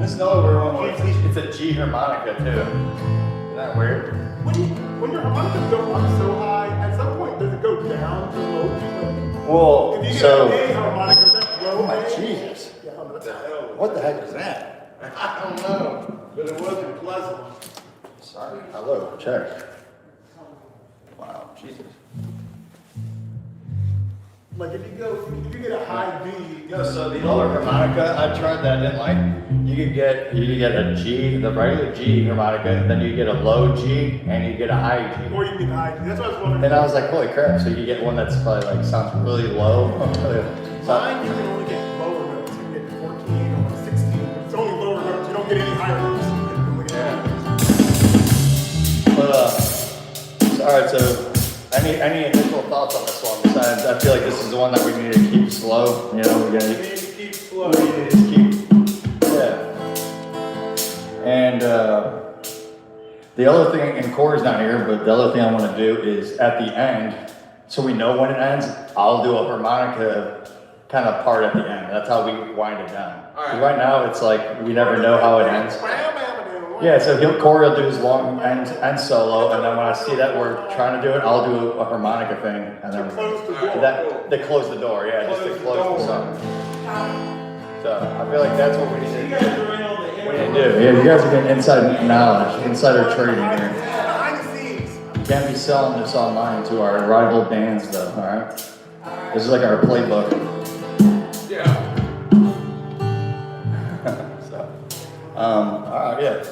This lower one, it's a G harmonica too. Isn't that weird? When your harmonicas go up so high, at some point does it go down to low G? Well, if you so. get a harmonica, that's low. Oh my Jesus. Yeah, What the hell? What the heck is that? I don't know, but it wasn't pleasant. Sorry. Hello. Check. Wow. Jesus. Like if you get a high B. Yo, so the lower harmonica, I tried that, didn't like. You could get a G, the regular G harmonica, and then you get a low G, and you get a high G. Or you get high G. That's what I was wondering. And I was like, holy crap! So you get one that's probably like sounds really low. Mine, you can only get lower notes. You can get 14 or 16, but it's only lower notes. You don't get any higher notes. But all right. So any initial thoughts on this one? Besides, I feel like this is the one that we need to keep slow. You know, we need to keep slow. We need to just keep. Yeah. And the other thing, and Corey's not here, but the other thing I want to do is at the end, so we know when it ends, I'll do a harmonica kind of part at the end. That's how we wind it down. All right. Right now, it's like we never know how it ends. Yeah, so Corey will do his long end solo, and then when I see that we're trying to do it, I'll do a harmonica thing, and then to close the door. Yeah, just to close the song. So I feel like that's what we need to do. Yeah, you guys are getting inside knowledge, insider trading here. Behind the scenes. You can't be selling this online to our rival bands, though. All right, this is like our playbook. Yeah. So, all right, yeah.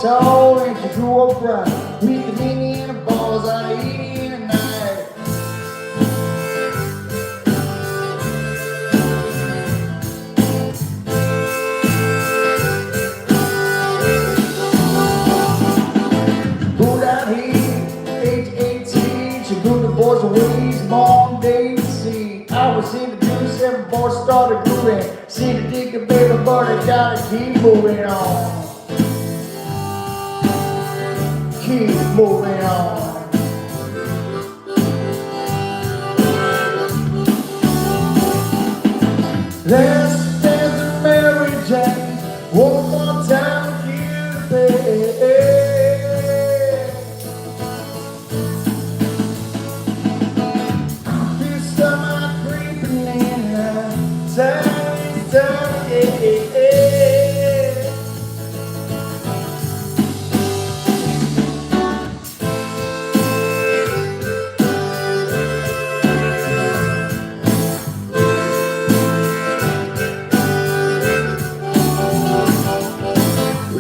Tall and she grew up bright. We could Indiana balls out of Indiana night. Pulled out here, age 18. She blew the boys away, long day to see. I was introduced, seven boys started grooving. See the digger baby, but I gotta keep moving on. Keep moving on. Let's dance to Mary Jane one more time, you baby. Feel summer creeping in, time, yeah.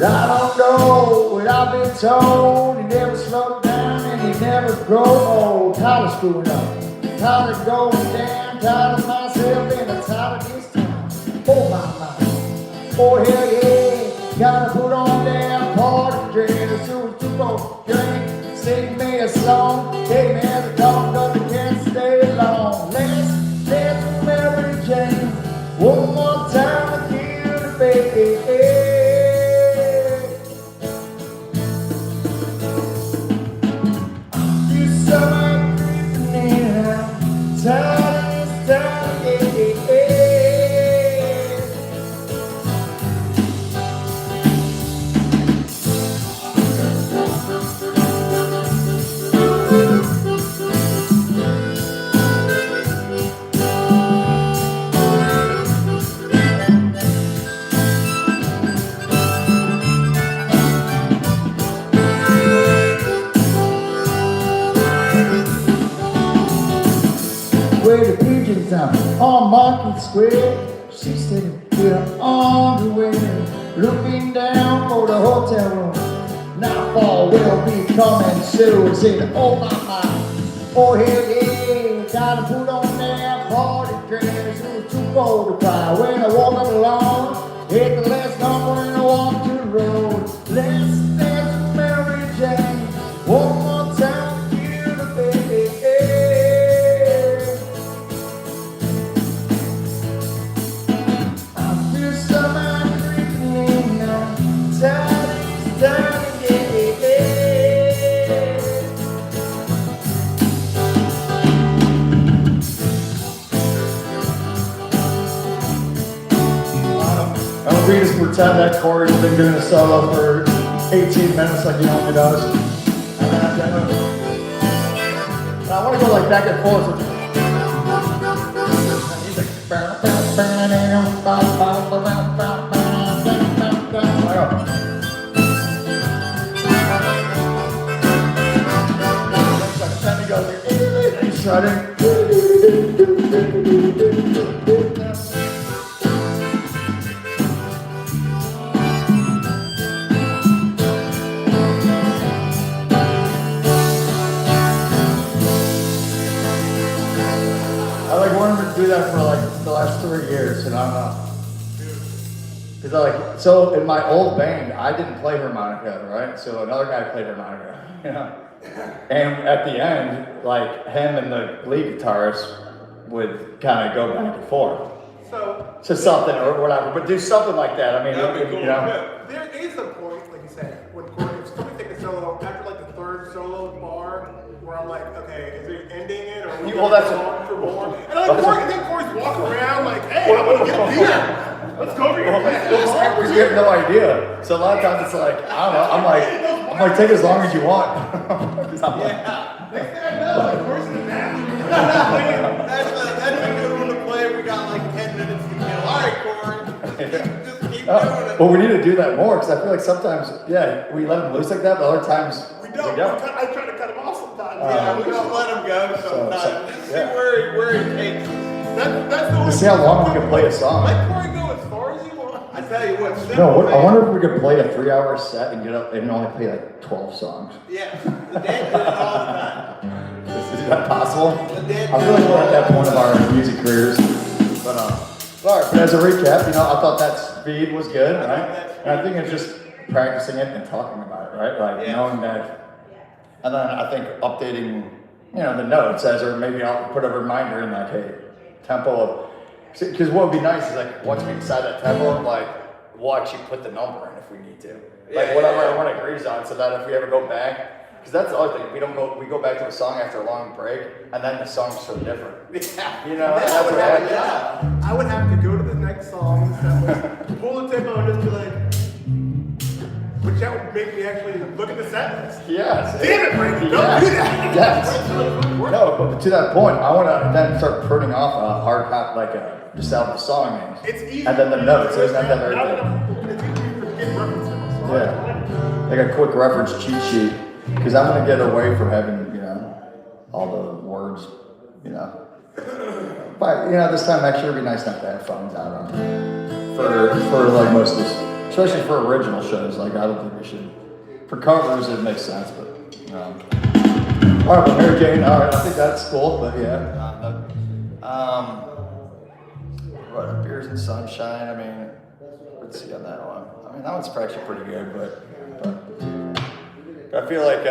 I don't know what I've been told. He never slowed down and he never grow old. Tired of screwing up, tired of going down, tired of myself and I'm tired of this town. Oh my mind, oh hell yeah. Gotta put on damn party dress as soon as you go drink. Sing me a song, hey man, the dog doesn't can't stay long. Let's dance with Mary Jane one more time to kill the baby. Summer creeping in, tired of this town, yeah. Where the pigeons are on Market Square. She said, we're on the way, looking down for the hotel room. Now fall will be coming soon. Saying, oh my, oh hell yeah, gotta put on that road to cry. When I walk up along, hit the last number when I walk to the road. Let's dance Mary Jane. One more time, you the baby. I feel somehow creeping now. Time is time, yeah. I'm gonna just pretend that Corey's been doing a solo for 18 minutes like he normally does. And I want to go like back and forth. He's like, he's shutting. I like wanted to do that for like the last 3 years, and I don't know. Cause I like, so in my old band, I didn't play harmonica, right? So another guy played harmonica, you know? And at the end, like him and the lead guitarist would kind of go back and forth. So something or whatever, but do something like that. I mean, That'd be cool. you know? There is a point, like you said, when Corey, if somebody take a solo, after like the third solo bar, where I'm like, okay, is it ending it, or are we Well, gonna that's go a- on for more? And I'm like, Corey, and then Corey's walking around like, hey, I'm gonna get a beer. Let's go over here. Because we have no idea. So a lot of times it's like, I don't know, I'm like, take as long as you want. 'Cause I'm like, Next thing I know, Corey's in the bathroom. That's a good one to play. We got like 10 minutes to kill. All right, Corey. Just keep doing oh, it. well, we need to do that more because I feel like sometimes, yeah, we let them loose like that, but other times We don't. I try to cut him off sometimes. Yeah, we don't let him go sometimes. Just see where he takes us. That's the way. see how long we can play a song. Let Corey go as far as he wants. I tell you what, simple No, I man- wonder if we could play a 3-hour set and get up and only play like 12 songs. Yeah, the dad did it all the time. Is that possible? The dad I feel like we're at that point of our music careers. But all right, but as a recap, you know, I thought that speed was good, right? And I think it's just practicing it and talking about it, right? Like Yeah. knowing that, and then I think updating, you know, the notes as, or maybe I'll put a reminder in like, hey, tempo of, because what would be nice is like once we decide that tempo, like we'll actually put the number in if we need to, like Yeah, whatever yeah. everyone agrees on, so that if we ever go back. Because that's the other thing, we go back to a song after a long break, and then the song's so different. Yeah. You know, that's what happens. Yeah. I would have to go to the next song, pull the tempo, and just be like, which that would make me actually look at the set list. Yes. Damn it, Brandon, don't do that. Yes. No, but to that point, I want to then start printing off a hard copy, like just out the song names. It's easy. And then the notes, isn't that Now everything? it's easy to forget references. So Yeah. Like a quick reference cheat sheet. Because I'm going to get away from having, you know, all the words, you know. But, you know, this time next year it'd be nice not to have phones out on for like most of this, especially for original shows. Like, I don't think we should. For covers, it makes sense, but, all right, but Mary Jane, all right, I think that's cool, but yeah. What, Beers and Sunshine, I mean, let's see on that one. I mean, that one's actually pretty good, but I feel like,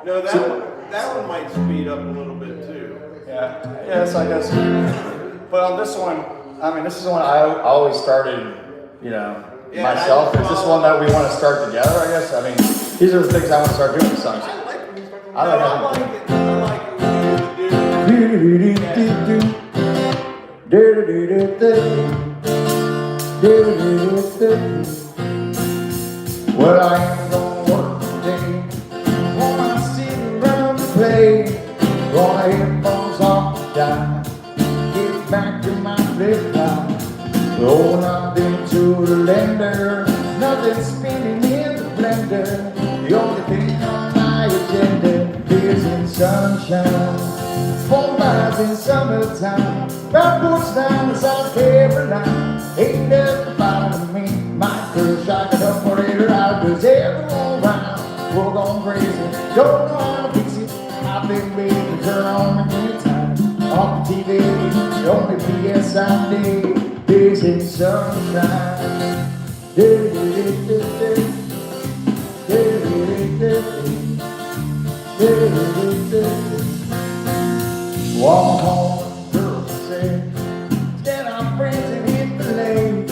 No, that one might speed up a little bit too. yeah, so I guess. But on this one, I mean, this is one I always started, you know, Yeah, myself. Is this one that we want to start together, I guess? I mean, these are the things I want to start doing with songs. I like when you start to I I like like it. I like it when you Well, I ain't gonna work today. Gonna sit around and play. Gonna headphones off the dime. Get back to my flip top. Rolling up into the blender. Nothing spinning in the blender. The only thing on my agenda is in sunshine. 4 miles in summertime. Round porch down in South Carolina. Ain't nothing bothering me. My girl shot it up for later out. Cause everyone around, we're going crazy. Don't know how to fix it. I've been waiting to turn on the good time. off the TV, the only PS I need is in sunshine. Walk home, girls say, stand our friends and hit the lake.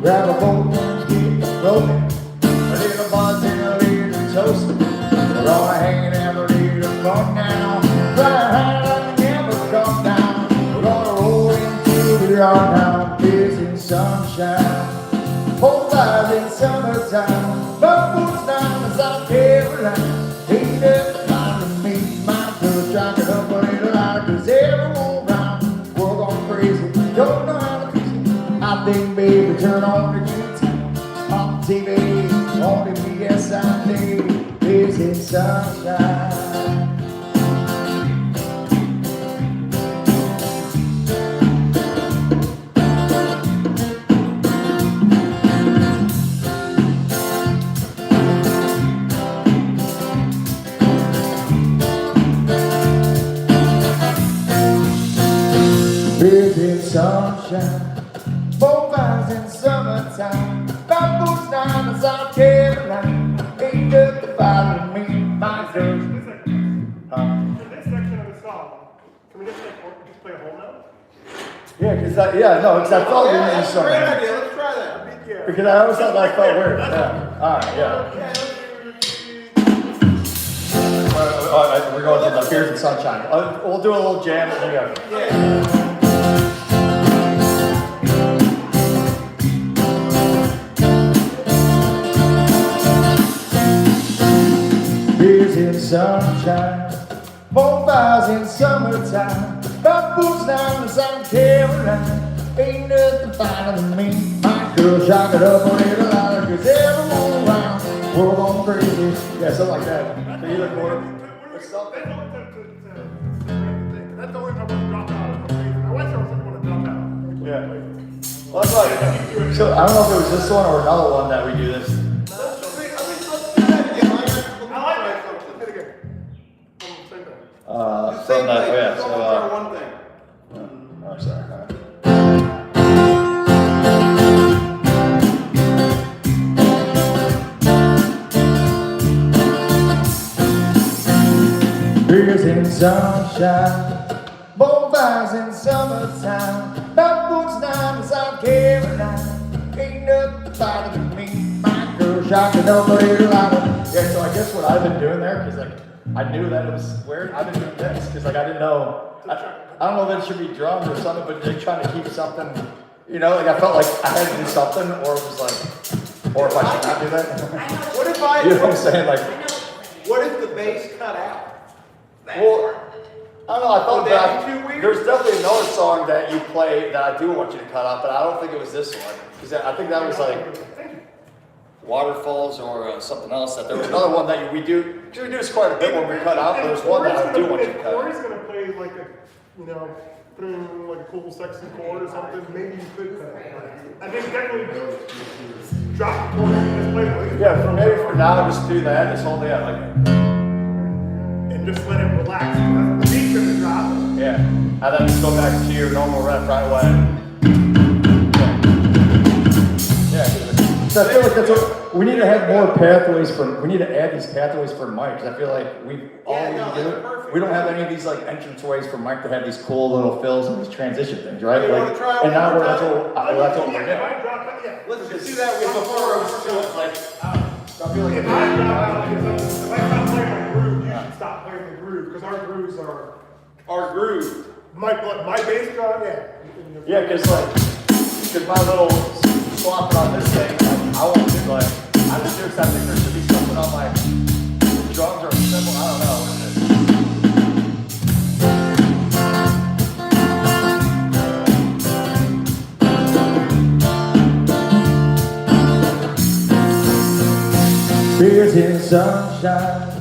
Grab a boat and get rolling. A little buzz and a little toast. We're gonna hang and have a little fun now. Fly high like we never come down. We're gonna roll into the yard now. Beers in sunshine, both eyes in summertime. Bubbles down to South Carolina. Ain't nothing like to meet my girl. Drink it up a little louder, 'cause everyone around. We're going crazy, don't know how to fix it. I think, baby, turn on the guitar. On TV, only PSID is in sunshine. Beers in sunshine, both eyes in summertime. Bubbles down to South Carolina. Ain't nothing bothering me, my girl. For this section of the song, can we just play a whole note? Yeah, because I felt Yeah, you that's a great something. idea. Let's try that. Yeah. Because I always thought that felt weird. Yeah. Alright, yeah. We're going to the Beers and Sunshine. We'll do a little jam and then go. Yeah. Beers in sunshine, both eyes in summertime. Bubbles down to South Carolina. Ain't nothing finer than me. My girl, shock it up a little louder, 'cause everyone around. We're going crazy. Yeah, something like that. So you look forward. That's the only time I drop out. I wish I was going to drop out. Yeah. Well, that's like, so I don't know if it was this one or another one that we do this. From that, oh yeah, so, One thing. oh, sorry. All right. Beers in sunshine, both eyes in summertime. Bubbles down to South Carolina. Ain't nothing finer than me. My girl, shock it up a little louder. Yeah, so I guess what I've been doing there, because like, I knew that it was weird. I've been doing this, because like, I didn't know, I don't know if it should be drums or something, but they're trying to keep something, you know, like I felt like I had to do something, or it was like, or if I should not do that. What if I? You know what I'm saying? Like, What if the bass cut out? well, I don't know, I thought Would that be too weird? there's definitely another song that you play that I do want you to cut out, but I don't think it was this one. Because I think that was like Waterfalls or something else. That there was another one that we do this quite a bit when we cut out, but there's one that I do want you to cut Corey's out. going to play like a, you know, put in like a cool sexy chord or something, maybe you could cut it. I think definitely drop the chord and just play it. Yeah, for now, just do that. This whole like. And just let it relax. The beat's going to drop. Yeah, and then just go back to your normal rep right away. Yeah, so I feel like that's what we need to have more pathways for. We need to add these pathways for Mike, because I feel like we don't have any of these like entrance ways for Mike to have these cool little fills and these transition things, right? You wanna Like, try and now one more that's time? what we're doing. I drop it, yeah. Let's just do that with Before I was doing like, I feel like If I drop out, if I stop playing my groove, you should stop playing the groove, because our grooves are, our groove. my bass drum, yeah. yeah, because my little swapping on this thing, like, I want to like, I just do because I think there should be something on my drums or cymbal, I don't know what it is. Beers in sunshine,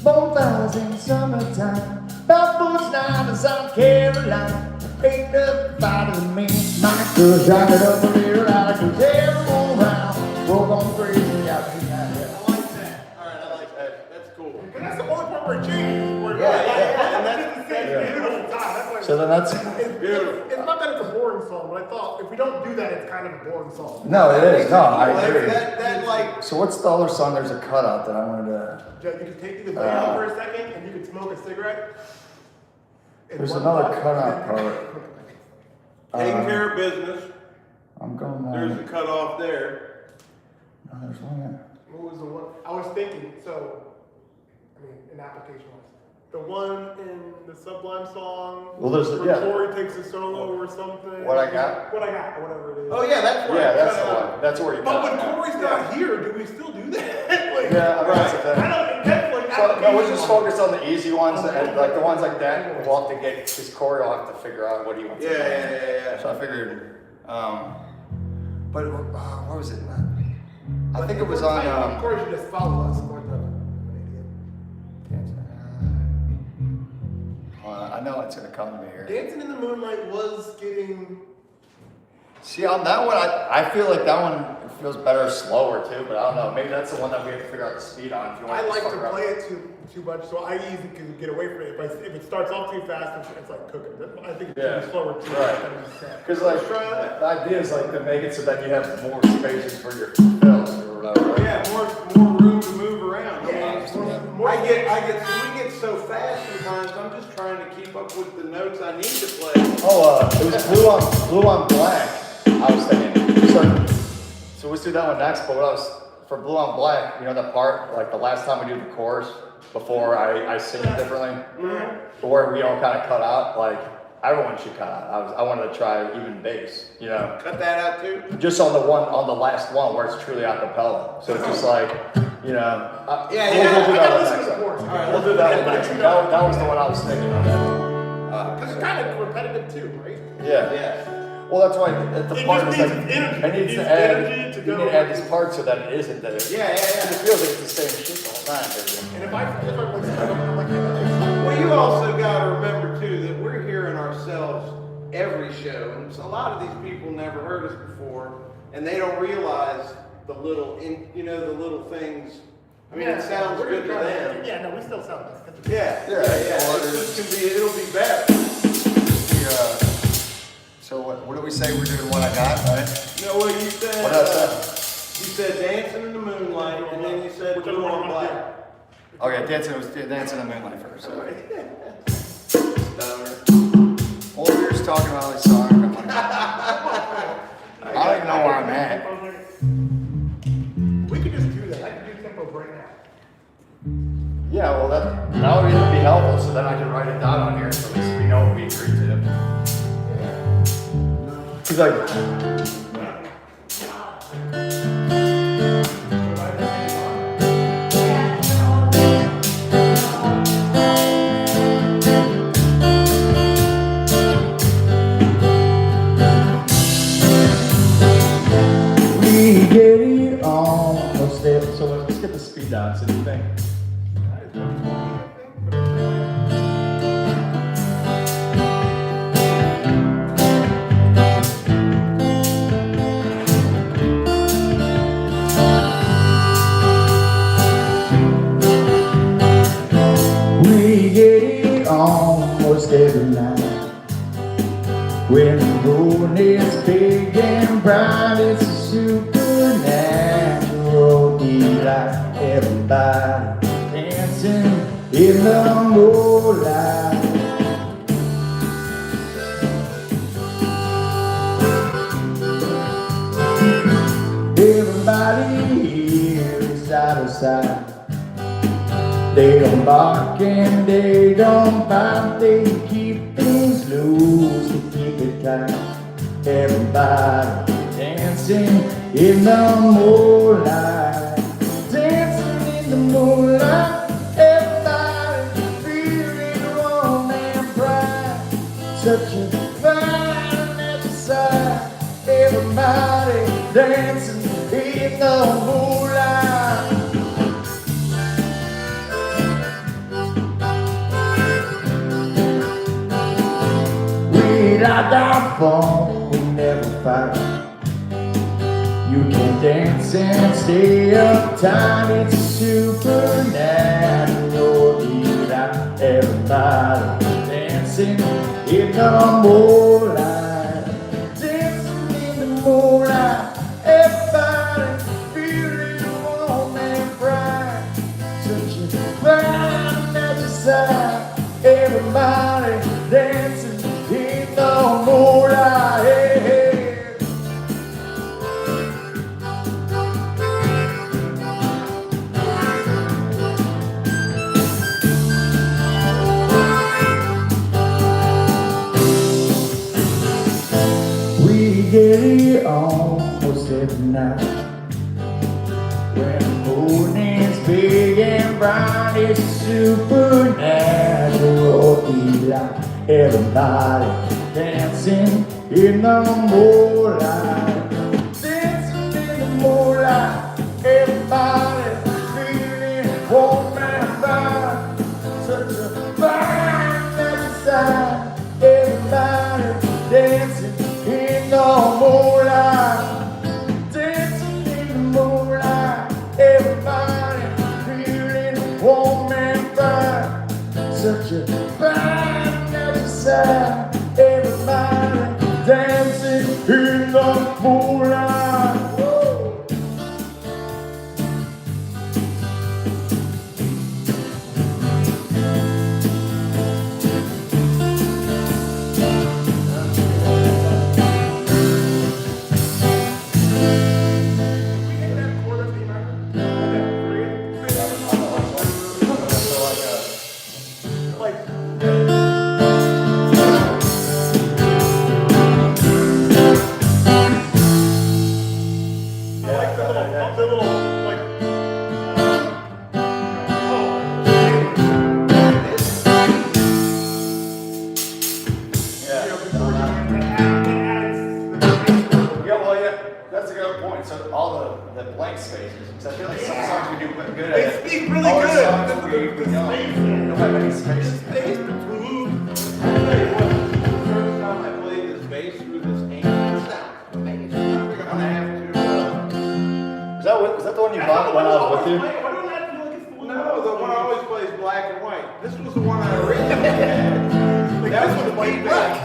both eyes in summertime. Bubbles down to South Carolina. Ain't nothing finer than me. My girl, shock it up a little louder, 'cause everyone around. We're going crazy out tonight. I like that. All right, I like that. That's cool. And that's the only part where it changes. Yeah, and That's the same beautiful time. That's like, So then that's, It's not that it's a boring song, but I thought if we don't do that, it's kind of a boring song. no, it is, no, I agree. That like, So what's the other song? There's a cutout that I wanted to, Joe, you just take you lay down for a second and you can smoke a cigarette. in there's one another puff, cutout and then- part. taking care of business. I'm going There's on. the cutoff there. No, there's one there. What was the one? I was thinking, so, I mean, an application wise. The one in the Sublime song. Well, there's the- where yeah. Corey takes a solo or something. What I Got? What I Got, or whatever it is. Oh yeah, that's where Yeah, I that's cut the out. one. That's where you But cut when it out. Corey's not here, do we still do that? Like, Yeah, I mean, that's the thing. I don't, that's like So, no, we'll application just wise. focus on the easy ones, and like the ones like that, we'll have to get, because Corey will have to figure out what he wants to do. Yeah. So I figured, but, what was it? I think it was on, Corey should just follow us. Corey's not an I know it's gonna come to me here. idiot. Dancing in the Moonlight was getting. See, on that one, I feel like that one feels better slower too, but I don't know, maybe that's the one that we have to figure out the speed on if you want I to like fuck to around. play it too much, so I easily can get away from it. If it starts off too fast, it's like cooking. I think it should Yeah, be slower too. right. than it's sad. Because like, the idea is like to make it so that you have more spaces for your fills or whatever. Right? Yeah, more room to move around. Yeah, we get so fast sometimes. I'm just trying to keep up with the notes I need to play. Oh, it was blue on black. I was thinking. So let's do that one next. But what I was for blue on black, you know that part, like the last time we do the chorus before I sing it differently, where we all kind of cut out. Like everyone should cut out. I wanted to try even bass. You know, Cut that out too. just on the last one where it's truly a cappella. So it's just like, you know, we'll do I that gotta one listen next to the time. chorus. We'll do that one next time. That was the one I was thinking of. Because it's kind of repetitive too, right? Yeah. Well, that's why the It part just is like, needs energy. it needs It to needs add, energy to you go. need to add this part so that it isn't that it, Yeah. it feels like it's the same shit the whole time. And if I like, I'm like, Well, you also got to remember too that we're hearing ourselves every show, and so a lot of these people never heard us before, and they don't realize the little, the little things. I mean, it sounds we're good to gonna try them. Yeah, no, we still sound good. Yeah. Well, It'll be better. So what do we say we're doing what I got, right? No, well, you said. What else? You said dancing in the moonlight, and then you said Whichever blue one on you wanna black. Okay, dancing in the moonlight first. Stoner. Well, we were just talking about this song. I'm like, I don't even know where I'm at. We could just do that. I could do tempos right now. Yeah, well that would even be helpful, so then I can write it down on here, so at least we know what we agreed to. He's like, We get it on. What's that? so let's get the speed down, so do you think? We get it on most every night. When the moon is big and bright, it's a supernatural delight. Everybody dancing in the moonlight. Everybody here is out of sight. They don't bark and they don't bite. They keep things loose, they keep it tight. Everybody dancing in the moonlight. Dancing in the moonlight. Everybody feeling warm and bright. Such a fine exercise. Everybody dancing in the moonlight. We like our fun, we never fight. You can dance and stay uptight. It's a supernatural delight. Everybody dancing dancing in the moonlight, dancing in the moonlight. Everybody feeling warm and bright, such a fine exercise. Everybody dancing in the moonlight. Hey, hey. We get it almost every night. When the moon is big and bright, it's a supernatural delight. Everybody dancing in the moonlight, dancing in the moonlight. Everybody feeling warm and fine, such a fine exercise. Everybody dancing in the moonlight, dancing in the moonlight. Everybody feeling warm and fine, such a fine exercise. Everybody dancing in the moonlight. Woo! That's a good point. So all the blank spaces, because I feel like some songs we do good They at. speak really All the good. songs The we space, don't have any spaces. space between. I'll tell you what, the first time I played this bass through this amp, it sounds amazing. I think I'm gonna have to. Was that the one you bought when I was with you? Why don't that feel like it's the one? No, the one I always plays black and white. This was the one I originally had. That was the P bass.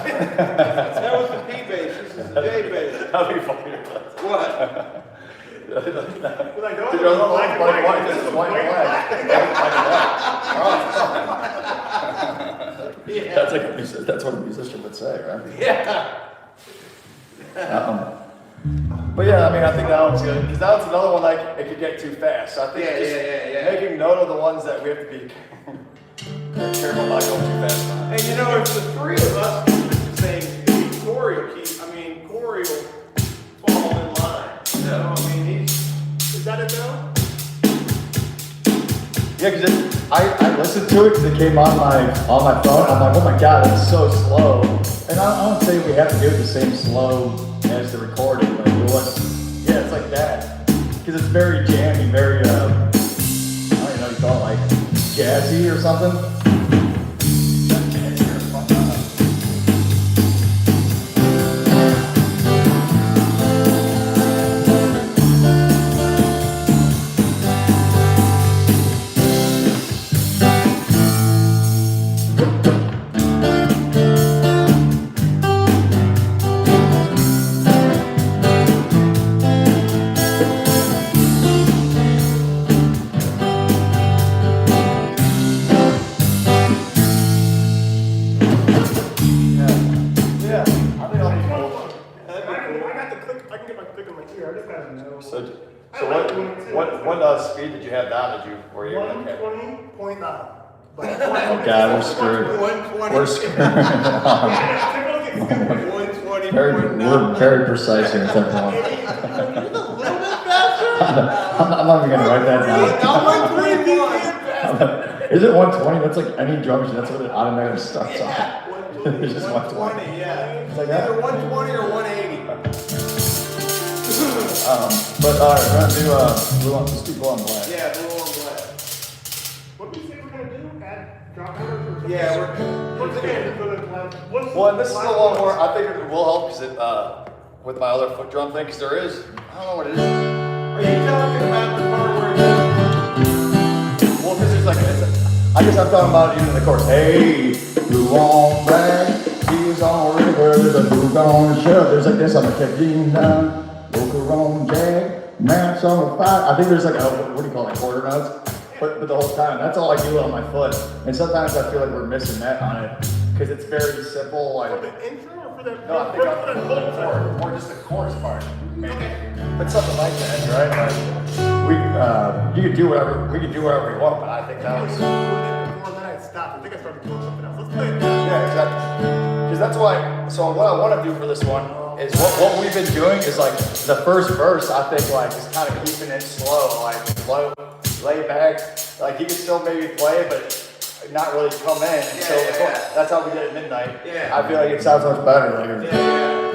That was the P bass. This is the J bass. That'd be funny. What? Was I going? Did you go black and white? This is white and black. Yeah. That's what a musician would say, right? Yeah. But yeah, I mean, I think that one's good because that one's another one like it could get too fast. So I think Yeah. making note of the ones that we have to be careful about going too fast. And you know, if the three of us keep the same speed, Corey will fall in line. You know, I mean, Is that it though? Yeah, because I listened to it because it came on my phone. I'm like, oh my god, it's so slow. And I don't say we have to do it the same slow as the recording, but it was, yeah, it's like that. Because it's very jammy, very, I don't even know, you call it like jazzy or something. So what speed did you have down? Were you able to catch? 120.9. Oh God, we're screwed. 120. We're screwed. 120. We're very precise here in Temple. A little bit faster. I'm not even gonna write that down. Not 121. Is it 120? That's like any drum machine. That's what it automatically starts on. It's just 120, yeah. It's like that. Either 120 or 180. But alright, we're gonna do blue on, let's do blue on black. Yeah, blue on black. What do you think we're gonna do? Add drop orders or something? Yeah, What's the game? Well, this is the one where I think it will help because it with my other foot drum thing, because there is, I don't know what it is. Are you talking about the part where Well, because there's like, I I guess I'm talking about even in the chorus. Hey, blue on black, tears on river, there's a blue on the shelf. There's like this on the Kevin down, Boca on Jack, maps on the fire. I think there's like a, what do you call it, quarter notes? But the whole time, that's all I do on my foot. And sometimes I feel like we're missing that on it because it's very simple. Like, For the intro or for the? no, I think I'm for the chorus, or just the chorus part. Maybe. But something like that, right? Like, you can do whatever you want, but I think that was. Before then I stopped. I think I started doing something else. Let's play it. Yeah, exactly. Because that's why. So what I want to do for this one is what we've been doing is like the first verse. I think like is kind of keeping it slow, like slow, lay back. Like you can still maybe play, but not really come in until the chorus. That's how we did it at midnight. Yeah. I feel like it sounds much better later. Yeah.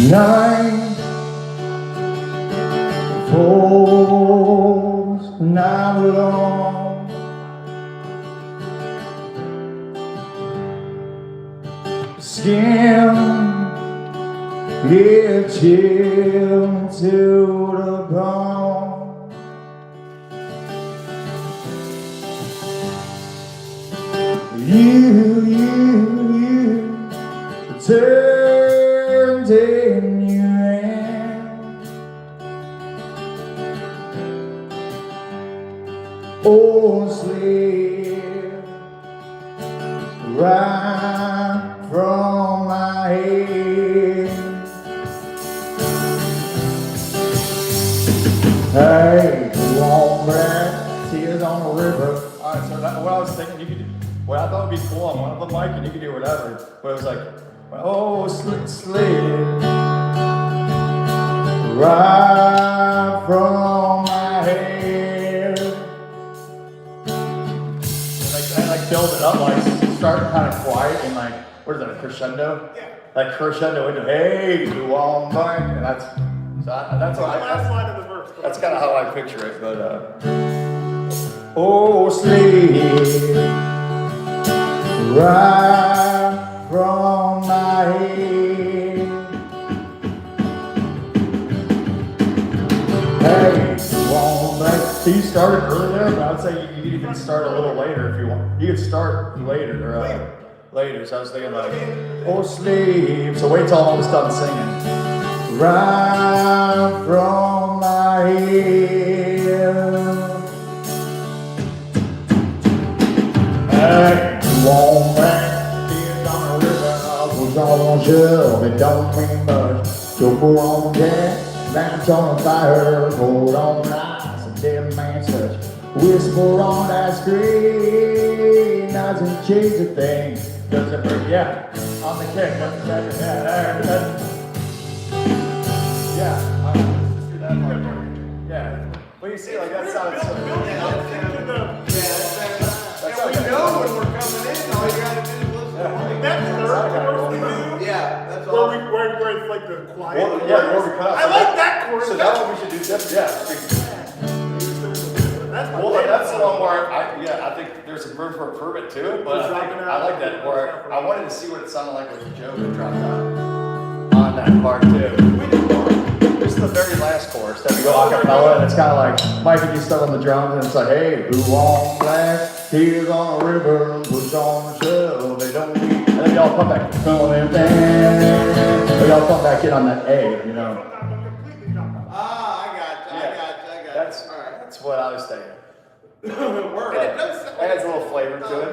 Night falls now long, skin is chilled to the bone. You turned in your hand. Oh, sleep right from my head. Hey, go on back, tears on the river. All right, so what I was thinking, you could do, what I thought would be cool on one of the mic, and you could do whatever. But it was like, oh, slid right from my head. And like build it up, like start kind of quiet and like, what is that, a crescendo? Yeah. Like crescendo into, hey, you on back, and that's That's the last line of the verse. that's kind of how I picture it, but oh, sleep right from my head. Hey, well, so you started earlier, but I'd say you could even start a little later if you want. You could start later, later. So I was thinking like, oh, sleep. So wait till I'm almost done singing. Right from my head. Hey, won't back, tears on the river, was on shelf, it don't mean much. So pour on gas, lamps on the fire, hold on ice, a dead man's touch. Whisper on that screen, doesn't change a thing. Doesn't break, yeah, on the kick, doesn't touch it, yeah, let's do that part. Yeah, well you see, like that sounds so We know when we're coming in, all you gotta do is listen. That's the verse we do. Yeah, that's all. Where it's like the quiet. Well, yeah, where we cut. I like that chorus. So that's what we should do different, yeah. That's my Well, favorite. that's the one where I think there's some room for improvement to it, but I like that where I wanted to see what it sounded like when Joe would drop down on that part too. This is the very last chorus that we go a cappella, and it's kind of like Mike and you stuck on the drums, and it's like, hey, blue on black, tears on the river, push on the shell, they don't need. And then y'all come back, y'all come back in on that A, you know. Ah, I got you. That's what I was thinking. Word. And it does sound Adds a little flavor to it.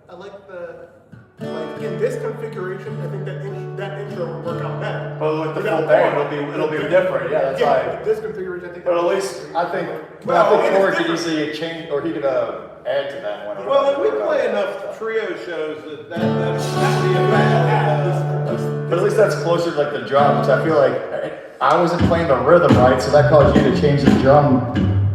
I like the, like in this configuration, I think that intro would work out better. But with the Without full band, chorus. it'll be different. Yeah, that's right. With this configuration, I think. But at least I think Corey could easily change, or he could add to that one. Well, if we play enough trio shows that'll be a bad. But at least that's closer to like the drums. I feel like I wasn't playing the rhythm right, so that caused you to change the drum.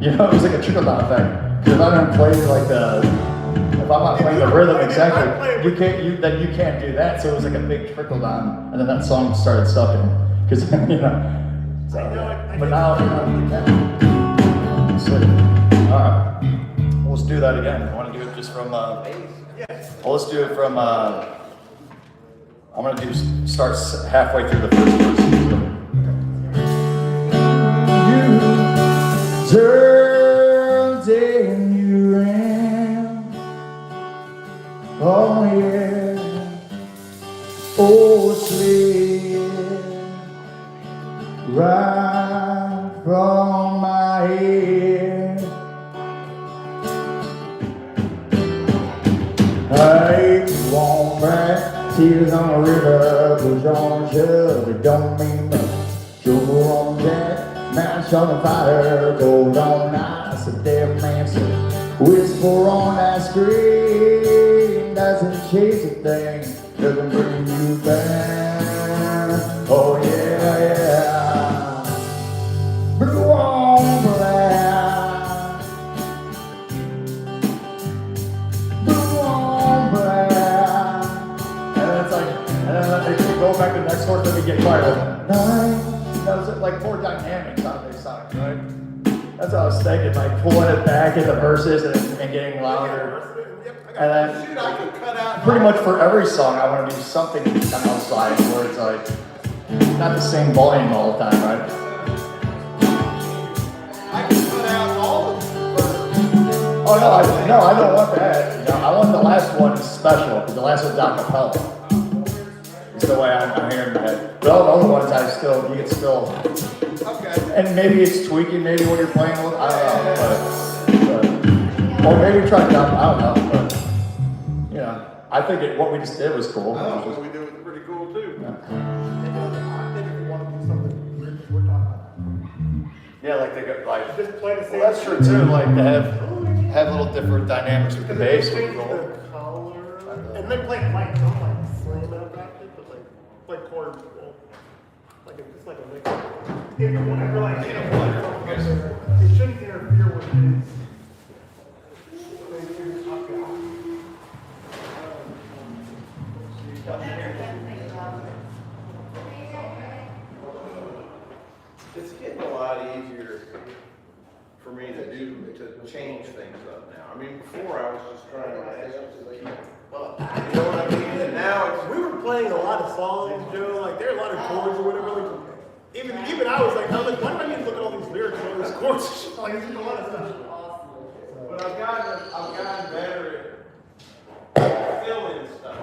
You know, it was like a trickle down thing. Because if I don't play like if I'm not playing the rhythm exactly, you can't do that. So it was like a big trickle down, and then that song started sucking. Because you know. So, but now you can. So, all right. Well, let's do that again. I want to do it just from. Well, let's do it from. I'm gonna start halfway through the first verse. You turned and you ran. Oh yeah. Oh, slid right from my head. Hey, walk back, tears on the river, push on shove, it don't mean much. Sugar on that, match on the fire, gold on ice, a dead man said, whisper on that screen, doesn't change a thing, doesn't bring you back. Oh yeah, yeah. Blue on black. Blue on black. And it's like, and then if you go back to the next chord, then we get quiet. Nine. That's like more dynamics on these songs, right? That's what I was thinking, like pulling it back in the verses and getting louder. And then Shoot, I can cut out. pretty much for every song, I want to do something outside where it's like not the same volume all the time, right? I can cut out all the verses. Oh no, I don't want that. You know, I want the last one special because the last one's acapella. It's the way I'm hearing it. But all the other ones, you can still. Okay. And maybe it's tweaking, maybe when you're playing with, I don't know, but or maybe try to, I don't know, but you know, I think what we just did was cool. Oh, what we do is pretty cool too. Yeah. I think if you want to do something we're talking about. Yeah, like they got like. Just play the same. Well, that's true too. Like to have little different dynamics with the bass. Change With the the color. And then play like I'm like slam out about it, but like chords. Well, like it's like a lick. If whenever like you know it shouldn't interfere with his. It's getting a lot easier for me to change things up now. I mean, before I was just trying to you know what I mean? And now it's We were playing a lot of songs, Joe. Like there are a lot of chords or whatever. Like, even I was like, why do I need to look at all these lyrics and all these chords? Like it's just a lot of stuff. but I've gotten better at filling stuff.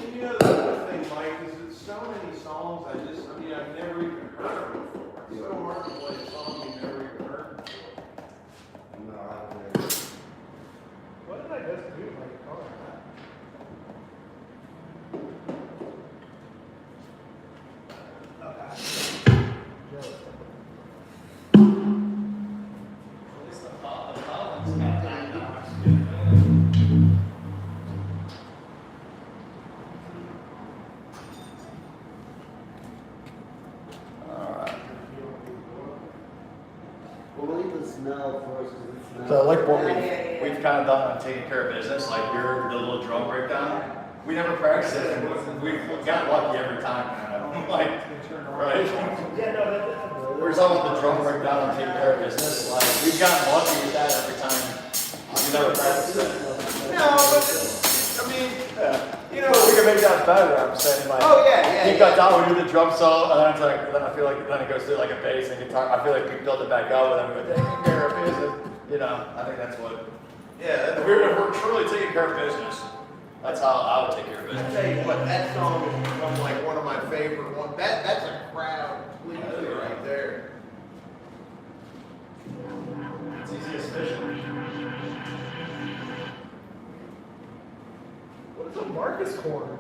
And you know, the other thing, Mike, is that so many songs I've never even heard before. It's so hard to play a song you've never even heard before. No, I've never. What did I just do? Like, So like what we've kind of done on taking care of business, like the little drum breakdown. We never practiced it, and we got lucky every time. Like, right? We're talking about the drum breakdown on taking care of business. Like we've gotten lucky with that every time. We never practiced it. No, but I mean, you know, we can make that better. I'm saying, like, oh yeah. you got down, we do the drum solo, and then it's like, then I feel like then it goes to like a bass and guitar. I feel like we build it back up, and then we go taking care of business. You know, I think that's what. Yeah, if we're truly taking care of business, that's how I would take care of I business. tell you what, that song has become like one of my favorite ones. That's a crowd pleaser right there. It's easy as fishing. what is a Marcus chord?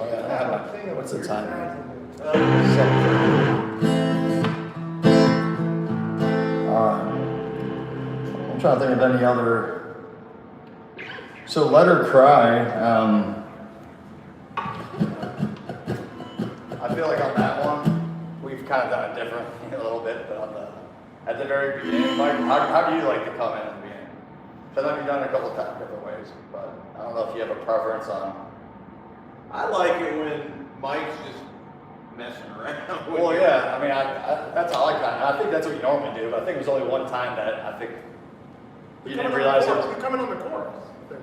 Oh yeah, what's the time? 7:30. I'm trying to think of any other. So Let Her Cry. I feel like on that one, we've kind of done it differently a little bit, but at the very beginning, Mike, how do you like to come in at the beginning? Because I've done it a couple times different ways, but I don't know if you have a preference on. I like it when Mike's just messing around. Well, yeah, I mean, that's how I kind of, I think that's what you normally do, but I think it was only one time that I think you didn't realize it was. You're coming on the chorus.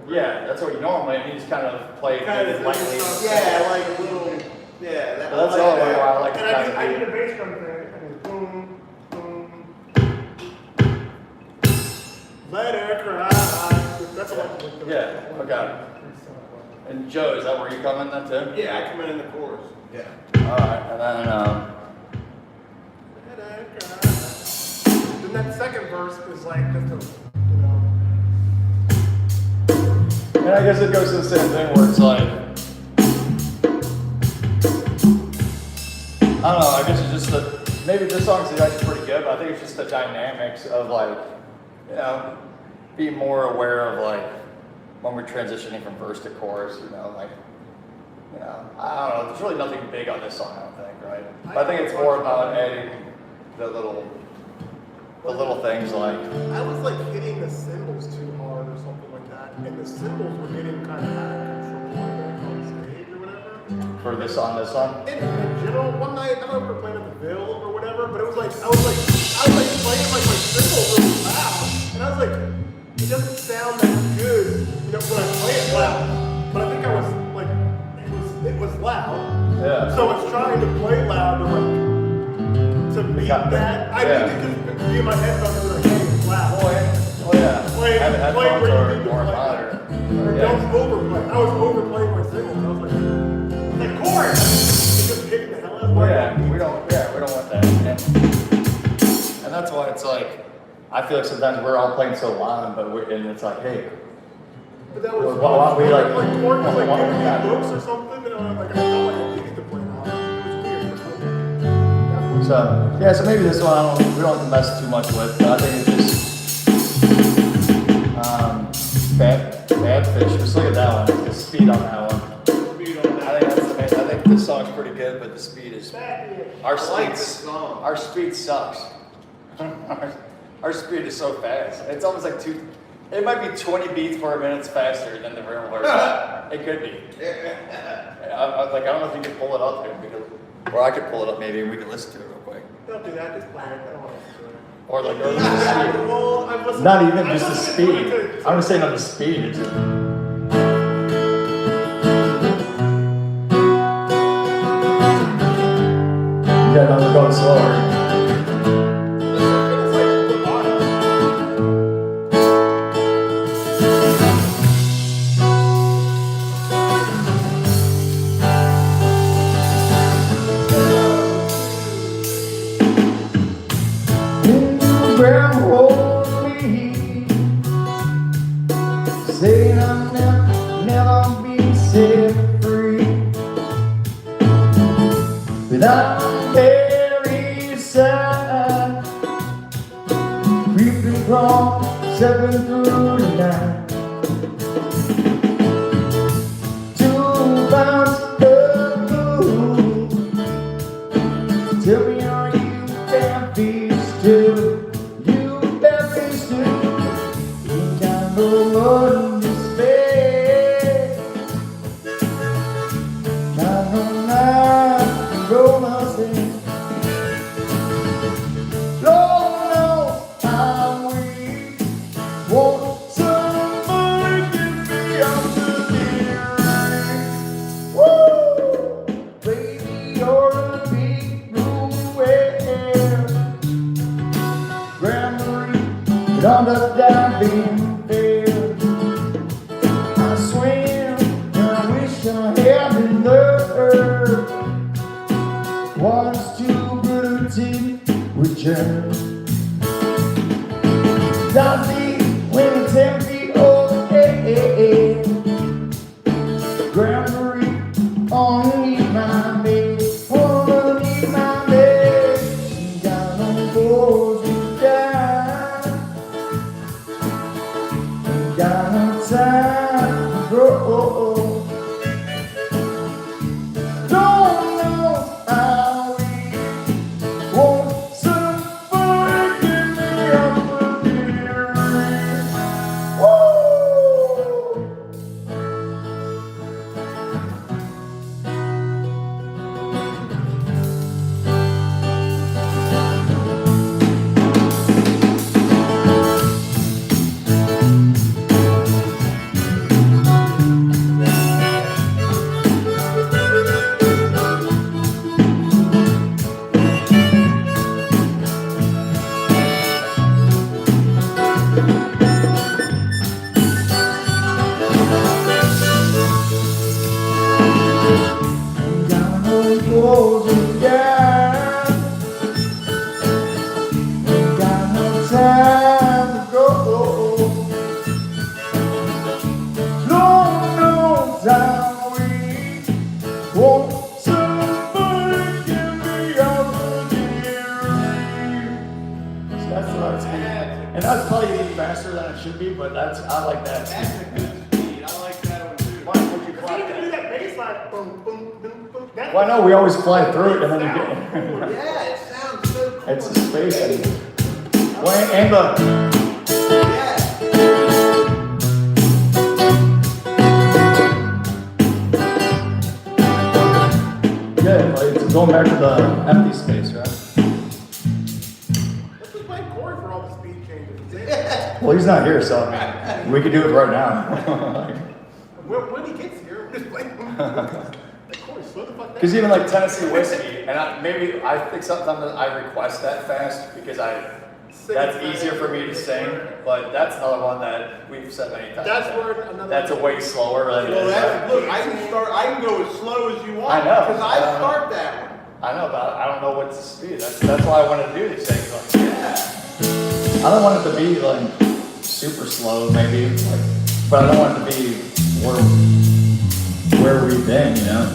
Yeah, that's what you normally, and you just kind of play Kind of lightly. Yeah, like a little, yeah. But that's the only way I like to And kind I did of a bass drum thing. I did boom, boom. Let her cry. That's a lot of Yeah, okay. And Joe, is that where you come in then too? Yeah, I come in the chorus. Yeah. Alright, and then, Let her cry. Then that second verse is like just a, you know. and I guess it goes to the same thing where it's like, I don't know, I guess it's just maybe this song's actually pretty good, but I think it's just the dynamics of like, you know, being more aware of like, when we're transitioning from verse to chorus, you know, like, you know, I don't know, there's really nothing big on this song, I don't think, right? But I think it's more about adding the little things like. I was like hitting the cymbals too hard or something like that, and the cymbals were getting kind of out of control on stage or whatever. For this song, In general, one night, I don't know if we were playing at the Ville or whatever, but it was like, I was playing like my cymbals really loud, and I was like, it doesn't sound that good, you know, when I play it loud. But I think I was like, it was loud. yeah. So I was trying to play loud to meet Got that. that. I Yeah. need to just be in my headphones and be like, hey, it's loud. Oh yeah. Play Have where headphones you need to or play. monitor. Or Yeah. don't overplay. I was overplaying my cymbals. I was like chorus! It's just hitting the hell out of Well, my yeah, we don't want that. And that's why it's like, I feel like sometimes we're all playing so loud, and it's like, hey, But that was Well, why don't we, like, chorus was like why don't giving we me not- looks or something, and I felt like I needed to play loud. It was weird. so yeah, so maybe this one we don't have to mess too much with, but I think it's just bad fish. Just look at that one, the speed on that one. I think that's amazing. I think this song's pretty good, but the speed is our I like speed. this song. Our speed sucks. Our speed is so fast. It's almost like it might be 20 beats per minute faster than the real version. It could be. I was like, I don't know if you can pull it up here, or I could pull it up maybe and we can listen to it real quick. Don't do that, just play it. I don't want to do it. Or like, or just the speed. Well, I wasn't- Not even I just the wasn't speed. doing it to- I'm just saying on the speed. It's just, yeah, no, we're going slower. It's like the bottom. In the ground hold me, saying I'll never be set free. Without very side, creeping from 7 through the 9. Two bounce of blue. Tell me, are you happy still? You happy still? You got no one to spare. Got no night to roll us in. Lord knows how we want somebody give me out to the Woo! Baby, you're a big blue whale. Grammarly, on the diving bell. I swim, and I wish I had been there. Once too good to return. Dottie, when it's empty, oh, hey. Grammarly, only my bed, only my bed. She got no balls to die. Ain't got no time to grow. Don't know how we I like that. That's a good speed. I like that one too. Why would you If fly you can do that? that bass line, boom, boom, boom, boom. That's Well, no, we always fly through it and then you get. Yeah, it sounds so cool. It's a space and. Well, and the. Yeah. Yeah, like it's going back to the empty space, right? Let's just blame Corey for all the speed changes. Well, he's not here, so we could do it right now. When he gets here, we'll just blame him. Like, Corey, slow the fuck down. Because even like Tennessee whiskey, and maybe I think sometimes I request that fast because that's easier for me to sing. But that's another one that we've said many times. That's where another. That's a way slower. Than Well, that's, look, I can go as slow as you want. I know. Because I start that one. I know, but I don't know what's the speed. That's why I wanted to do these things. Like, Yeah. I don't want it to be like super slow, maybe, like, but I don't want it to be where we've been, you know.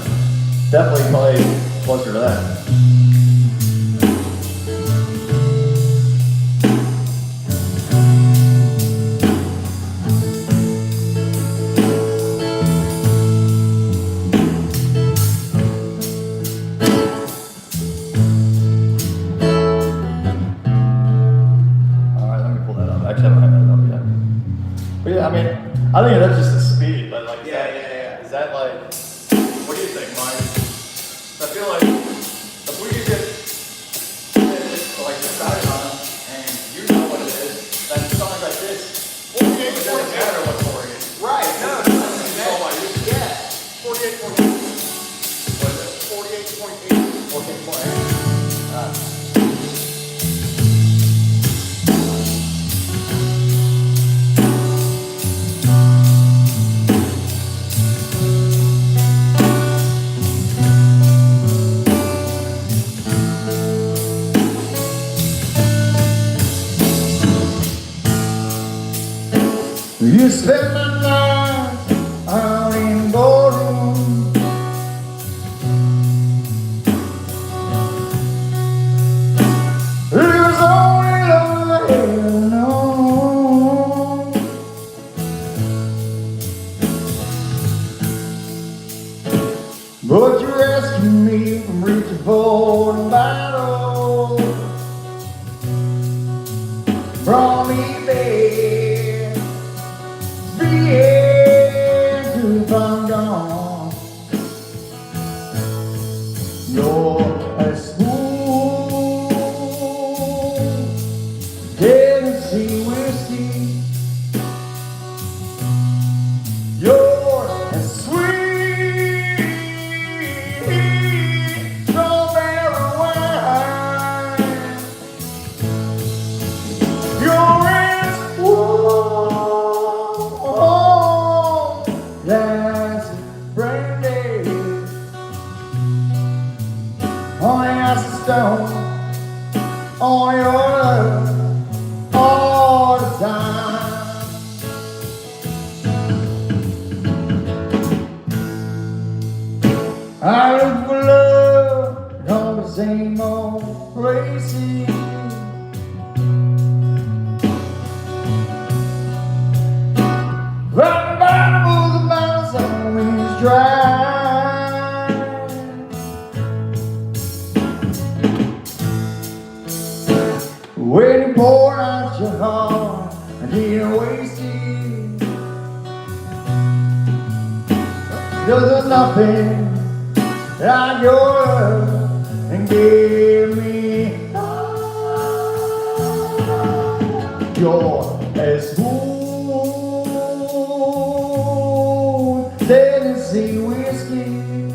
Definitely probably closer to that. I mean, I think that's just the speed, but like, Yeah. Is that like, what do you think, Mike? I feel like if we could get like decided on them, and you know what it is, then songs like this, it doesn't matter what chord it is. Right. No, It's all about you. yeah. 48.8. What is it? 48.8. 14.8. You spend my night out in boardroom. It was only love I ever known. But you rescued me from reaching for the battle. Brought me back, being too far gone. You're as smooth Tennessee whiskey. You're as sweet strawberry wine. You're as warm as brandy. On the acid stone, on your love all the time. I look for love in all the same old places. From the bottom of the mountain, always dry. When you pour out your heart and didn't waste it, there's nothing like your love and give me you're as smooth Tennessee whiskey.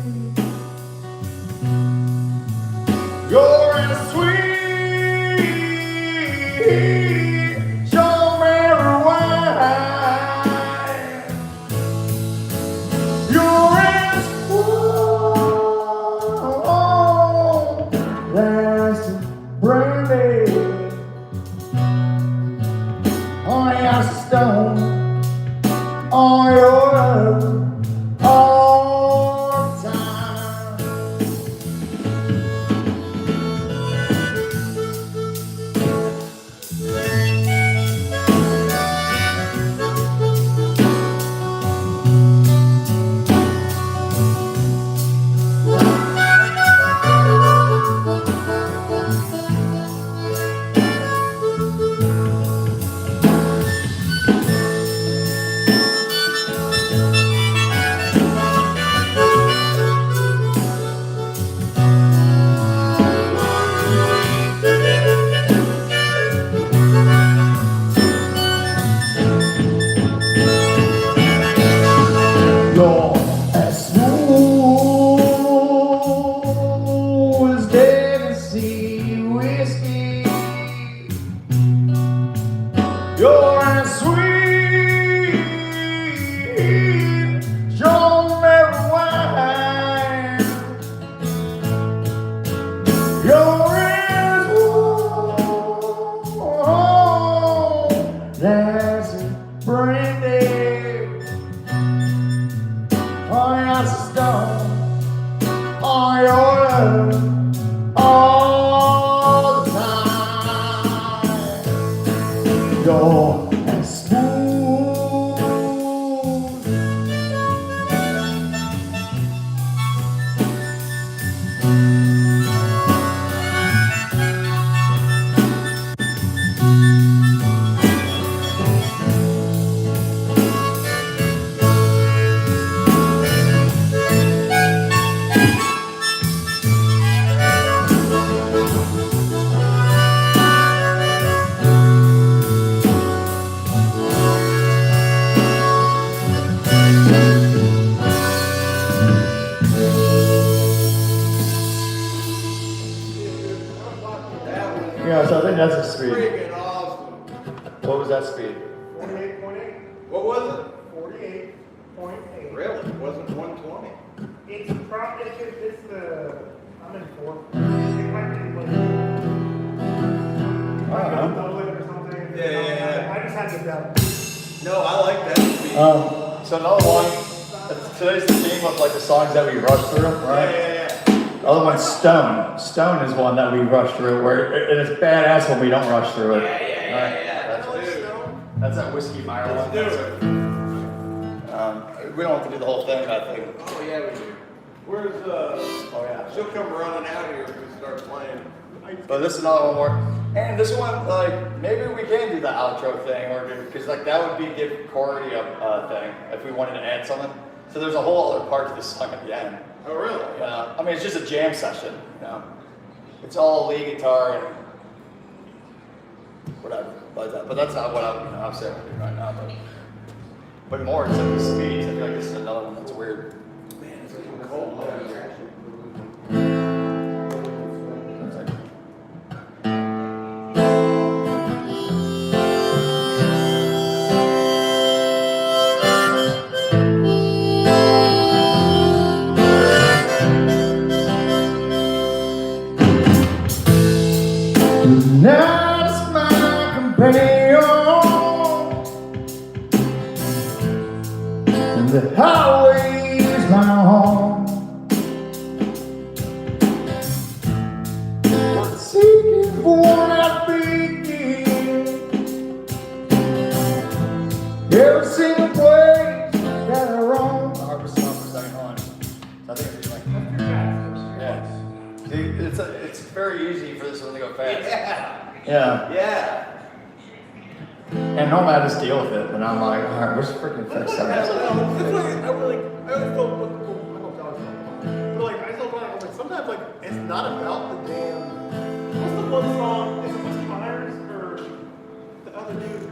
You're as sweet strawberry wine. You're as warm as brandy. On the acid stone, on your love all the time. day. Pouring out some stone on your love all the time. You're as smooth. Yeah, so I think that's a speed. Freaking awesome. What was that speed? 48.8. What was it? 48.8. Really? It wasn't 120. It's probably, it's the, I'm in fourth. It might be like, double it or something. Yeah. I just had to double. No, I like that speed. So another one, today's the theme of like the songs that we rush through, right? Yeah. The other one's Stone. Stone is one that we rush through, where and it's badass when we don't rush through it. Yeah. That's that Whiskey Meyer one. Let's do it. We don't have to do the whole thing, I think. Oh yeah, we do. Where's Oh yeah. She'll come running out here if we start playing. But this is another one more. And this one, like, maybe we can do the outro thing, or because like that would be give Corey a thing if we wanted to add something. So there's a whole other part to this song at the end. Oh really? Yeah, I mean it's just a jam session, you know. It's all lead guitar and whatever like that. But that's not what I'm saying right now. But more, it's like the speeds. I feel like this is another one that's weird. Man, it's getting cold down here. It's like, Tonight's my companion, and the highway is my home. Seeking for that begin, every single place that I roam. harvest song for second one. So I think it's like, yeah. See, it's very easy for this one to go fast. Yeah. Yeah. And normally I just deal with it, but I'm like, all right, where's the freaking fix I on don't this? know. That's why I always felt, but like, I still find, like, sometimes, like, it's not about the damn, what's the one song, is it Whiskey Myers, or the other dude?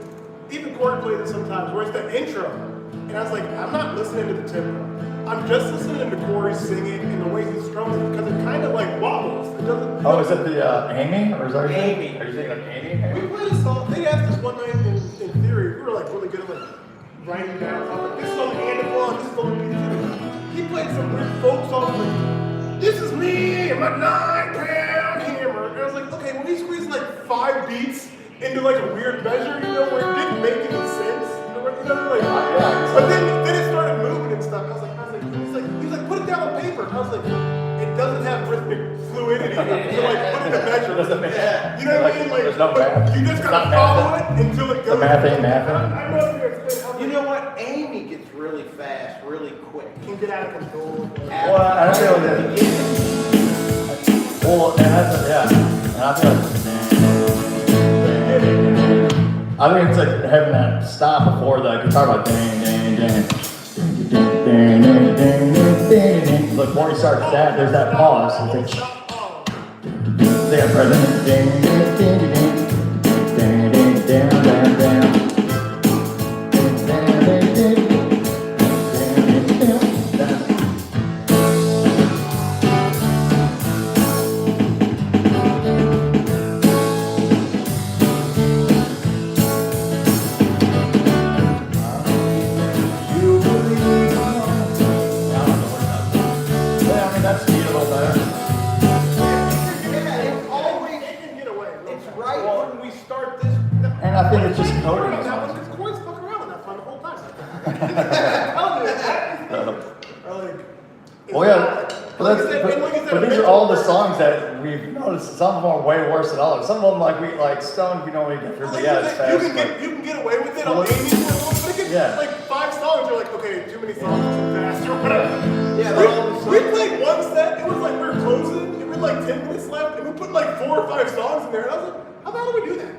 Even Corey plays it sometimes, where it's the intro, and I was like, I'm not listening to the tempo. I'm just listening to Corey sing it and the way he strums it, because it kind of, like, wobbles. It doesn't. Oh, is it the Amy? Or is that Amy. Are you thinking of Amy? We played a song, they asked us one night in theory, we were, like, really good at, like, writing down, I was like, this is on the end of one, this is on the beginning. He played some weird folk songs like, this is me and my 9-pound hammer. And I was like, okay, well he squeezed like 5 beats into like a weird measure, you know, where it didn't make any sense. You know, like, Yeah. but then it started moving and stuff. I was like, he's like, put it down on paper. And I was like, it doesn't have rhythmic fluidity to like put it in a measure. It doesn't make Yeah. You know what I mean? Like, there's no but math. you just It's gotta not follow math. it until it goes. The math ain't math. I know you explain how You know what? Amy gets really fast, really quick. can get out of control. Well, I feel that. Well, and that's yeah. And I feel like, I think it's like having that stop before the guitar, like ding, ding, ding. Look, before he starts that, there's that pause. It's like, there, present. Ding, ding, ding, ding, ding, ding, ding, ding, ding. Well, yeah, but these are all the songs that we've noticed. Some of them are way worse than others. Some of them, like Stone, we normally get through, but yeah, it's fast. You can get away with it on Amy's one, but it gets like 5 songs. You're like, okay, too many songs, too fast, or whatever. Yeah, we played one set. It was like we were closing. It was like 10 minutes left, and we put like 4 or 5 songs in there. And I was like, how the hell do we do that?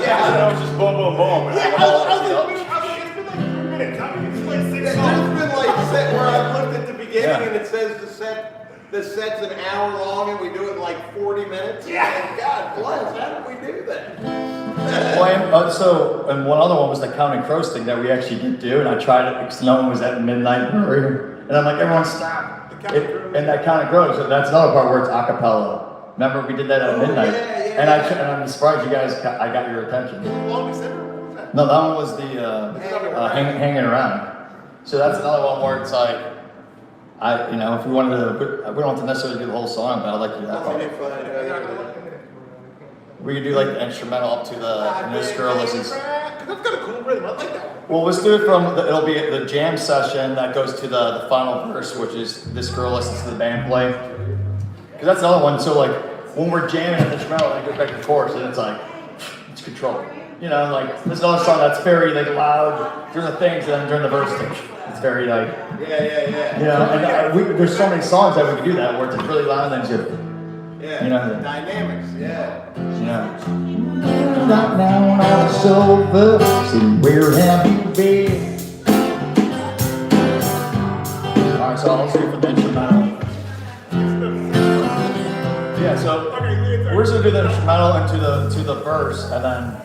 Yeah, it was just boom, boom, boom. Yeah, I was like, it's been like 3 minutes. How many? It's like 6 songs. There's been like set where I looked at the beginning and it says the set's an hour long and we do it in like 40 minutes. Yeah. And God bless, how did we do that? Well, and one other one was the Counting Crows thing that we actually did do, and I tried it because no one was at midnight brewery, and I'm like, everyone stop. And that Counting Crows, so that's another part where it's a cappella. Remember we did that at midnight, and I'm surprised you guys, I got your attention. Long December? What was that? No, that one was the hanging around. So that's another one where it's like, if we wanted to, we don't have to necessarily do the whole song, but I'd like to do that part. We could do like the instrumental up to the This Girl Listens. That's got a cool rhythm. I like that. Well, let's do it it'll be the jam session that goes to the final verse, which is This Girl Listens to the Band Play. Because that's another one. So like when we're jamming the instrumental, it goes back to the chorus, and it's like, it's control. Like there's another song that's very like loud during the things, and then during the verse, it's very like. Yeah. And there's so many songs that we can do that where it's really loud and then just. Dynamics, Right now on the sofa, see where have you been? Alright, so I'll do for the instrumental. Yeah, so we're just gonna do the instrumental and to the verse, and then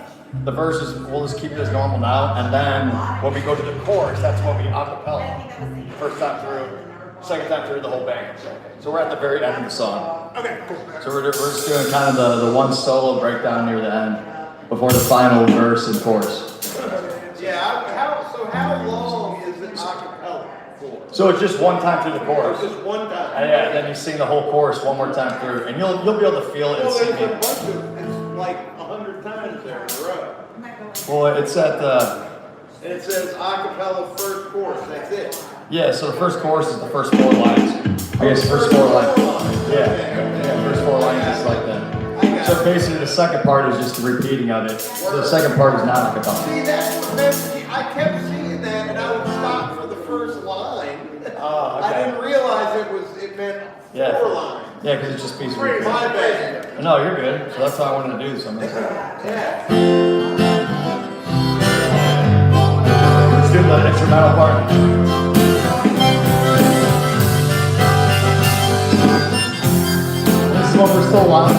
the verses we'll just keep it as normal now, and then when we go to the chorus, that's when we acapella. First time through, second time through the whole band. So we're at the very end of the song. Okay, cool. So we're just doing kind of the one solo breakdown near the end before the final verse and chorus. Yeah, so how long is it acapella for? So it's just one time through the chorus. Just one time. And yeah, then you sing the whole chorus one more time through, and you'll be able to feel it and Well, sing there's a it. bunch of, it's like 100 times there in a row. Well, it's at And it says acapella first chorus, that's it. yeah. So the first chorus is the first 4 lines. I guess first 4 lines. Yeah, first 4 lines is like that. So basically, the second part is just the repeating of it. So the second part is not acapella. See, that's what I kept seeing that, and I would stop for the first line. Oh, okay. I didn't realize it meant 4 lines. Yeah, because it's just piece of My repeating. bad. No, you're good. So that's why I wanted to do this. Yeah. Let's do the instrumental part. This is what we're still on.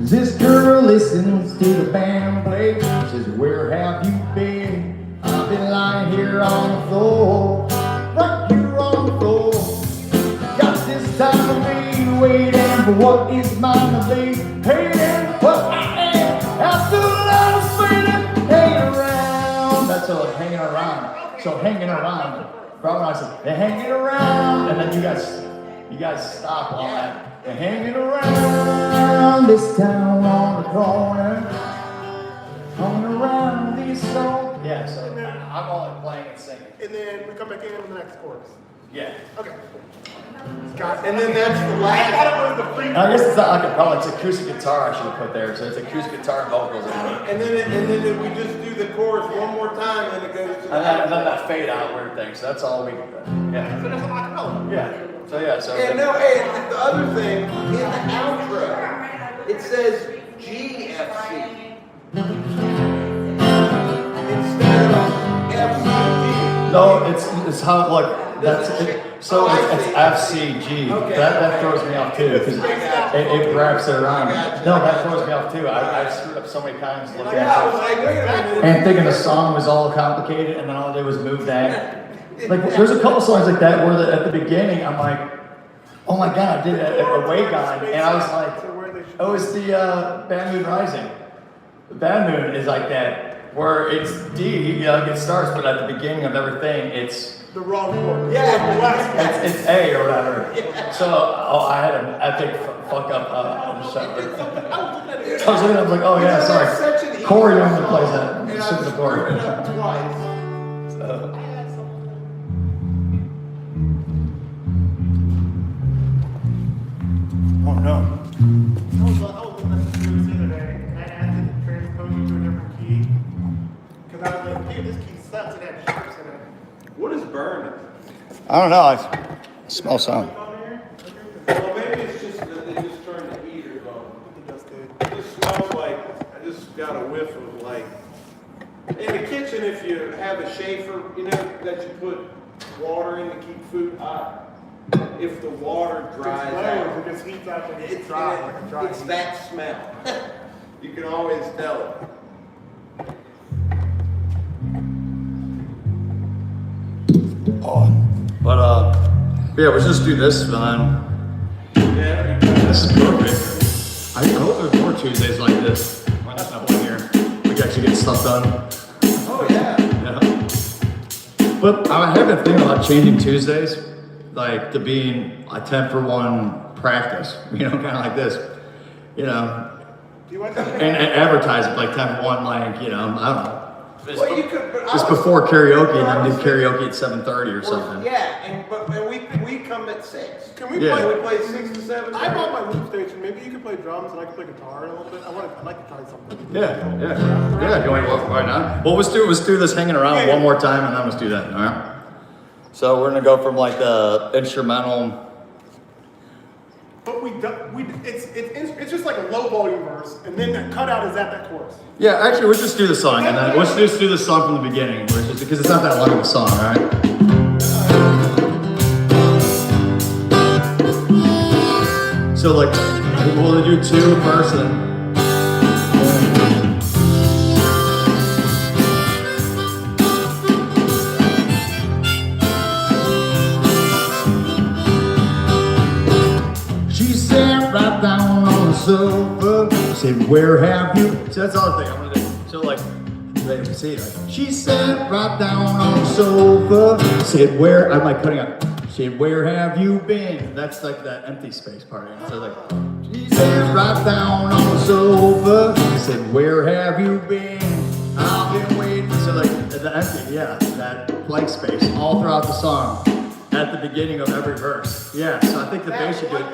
This girl listens to the band play. Says, where have you been? I've been lying here on the floor, right here on the floor. Got this time of me waiting for what is mine to be. Hating what I am after a lot of spinning, hanging around. That's hanging around. So hanging around. Right when I said, they're hanging around, and then you guys stop on that. They're hanging around This town on the corner, hanging around these songs. Yeah, so I'm only playing and singing. And then we come back in the next chorus. Yeah. Okay. Got it. And then that's the I last. thought it was the free. I guess it's not acapella, it's acoustic guitar I should have put there. So it's acoustic guitar and vocals. And then we just do the chorus one more time, and it goes to the And then that fade out weird thing. So that's all we yeah. So that's an acapella. Yeah. So yeah, so And no, and the other thing, in the outro, it says GFC instead of FCG. no, it's how look that's it, so it's FCG. Okay. That throws me off too because it wraps it around. No, that throws me off too. I screwed up so many times looking Like, I was at like, wait a minute. it and thinking the song was all complicated, and then all I did was move that. Like there's a couple songs like that where at the beginning I'm like, oh my god, I did a way gone, and I was like, oh, it's the Bad Moon Rising. The Bad Moon is like that, where it's D, it starts, but at the beginning of everything, it's The wrong chord. Yeah. The last one. it's A or whatever. So I had to, I think fuck up the shower. I was looking at it. I was looking, I was like, oh yeah, That's sorry. such an easy Corey normally song, plays that. and Super I Corey. screwed it up twice. So, oh no. I was looking at the news the other day, and I asked it to transpose it to a different key. Because I was like, dude, this key sucks, it had sharks in it. What is burning? I don't know. I smell something. On here? Well, maybe it's just that they just turned the heaters on. It just did. It just smells like, I just got a whiff of like, in the kitchen, if you have a shafer, you know, that you put water in to keep food hot, if the water dries out, It just heats up and it's it's dry, like a dry it's heat. that smell. You can always tell it. Oh, but yeah, let's just do this, man. Yeah, you can- This is perfect. I hope there's more Tuesdays like this. When there's no one here, we can actually get stuff done. Oh, yeah. Yeah. But I have been thinking about changing Tuesdays, like to being a 10-for-1 practice. You know, kind of like this. You know, Do you want to? and advertise it like 10-for-1, like I don't know. Well, you could, but I Just was- before karaoke, and then do Well, karaoke at 7:30 or something. Yeah, and we come at 6. Can we Yeah. play? We play 6 to 7. I bought my loop station. Maybe you could play drums and I could play guitar a little bit. I'd like to try something. Yeah. You want to why not? Well, let's do this hanging around one more time, and then let's do that. All right. So we're gonna go from like the instrumental. But it's just like a low volume verse, and then that cutout is at that chorus. Yeah, actually, let's just do the song, and then let's just do the song from the beginning, because it's not that long of a song, all right? So like, we'll do 2 person. She sat right down on the sofa, said, where have you? So that's all the thing I'm gonna do. So like, ready to see it. Like, she sat right down on the sofa, said, where, I'm like cutting out. She said, where have you been? That's like that empty space part. So like, she sat right down on the sofa, said, where have you been? I've been waiting. So like, the empty, yeah, that blank space all throughout the song. At the beginning of every verse. Yeah, so I think the bass should do it.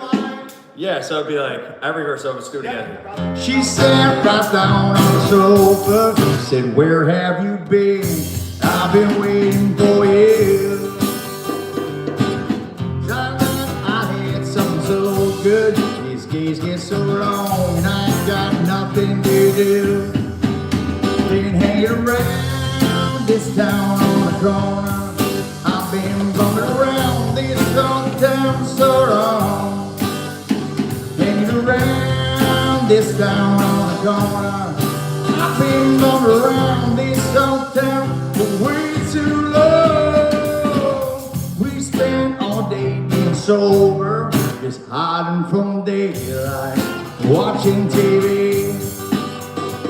Yeah, so it'd be like every verse over, let's do it again. She sat right down on the sofa, said, where have you been? I've been waiting for you. I had something so good, these days get so long, and I ain't got nothing to do. Been hanging around this town on the corner. I've been bumming around this old town so long. Hanging around this town on the corner. I've been bumming around this old town for way too long. We spent all day being sober, just hiding from daylight, watching TV.